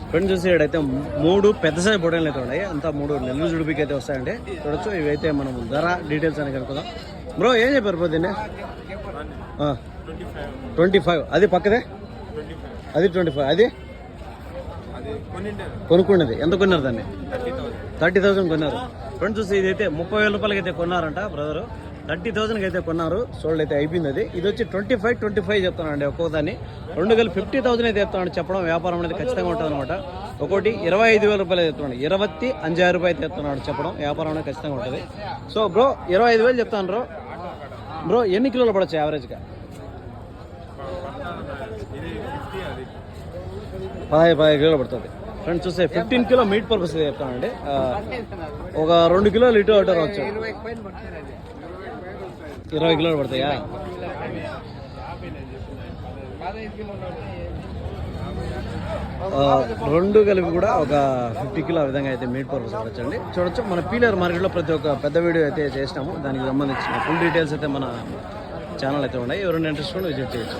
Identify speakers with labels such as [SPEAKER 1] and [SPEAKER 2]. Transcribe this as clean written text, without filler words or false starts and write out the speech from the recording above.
[SPEAKER 1] Friends చూసి ఇక్కడైతే 3 పెద్ద సైజ్ పొటేన్లు అయితే ఉన్నాయి. అంతా 3 నెల్లూరు జుడిపికి అయితే వస్తాయండి. చూడొచ్చు. ఇవైతే మనం ధర డీటెయిల్స్ అని కనుక్కుందాం. బ్రో ఏం చెప్పారు బ్రో దీన్ని? 25. అది పక్కదే అది 25. అది కొనుక్కున్నది ఎంత కొన్నారు దాన్ని? 30,000 కొన్నారు. ఫ్రెండ్స్ చూసి ఇదైతే 30,000 రూపాయలకి అయితే కొన్నారంట బ్రదరు. 30,000కి అయితే కొన్నారు. సోల్డ్ అయితే అయిపోయింది. అది ఇది వచ్చి 25 చెప్తానండి ఒక్కోదాన్ని. 2 కలిపి 50,000 అయితే చెప్తాను. చెప్పడం వ్యాపారం అనేది ఖచ్చితంగా ఉంటుంది అనమాట. ఒకటి 25,000 రూపాయలు చెప్తున్నాడు. 25,000 రూపాయలు అయితే చెప్తున్నాడు. చెప్పడం వ్యాపారం అనేది ఖచ్చితంగా ఉంటుంది. సో బ్రో 25,000 చెప్తాను బ్రో. బ్రో ఎన్ని కిలోలు పడవచ్చు యావరేజ్గా? 15 కిలోలు పడుతుంది. ఫ్రెండ్స్ చూస్తే 15 కిలో మీట్ పర్పస్ చెప్తానండి. ఒక 2 కిలోలు ఇటు అటు రావచ్చు. 20 కిలోలు పడతాయా? రెండు కలిపి కూడా ఒక 50 కిలో ఆ విధంగా అయితే మీట్ పర్పస్ పడచ్చండి. చూడొచ్చు. మన పీలర్ మార్కెట్లో ప్రతి ఒక్క పెద్ద వీడియో అయితే చేసినాము. దానికి సంబంధించిన ఫుల్ డీటెయిల్స్ అయితే మన ఛానల్ అయితే ఉన్నాయి. ఎవరైనా ఇంట్రెస్ట్ ఉంటే విజిట్ చేయొచ్చు.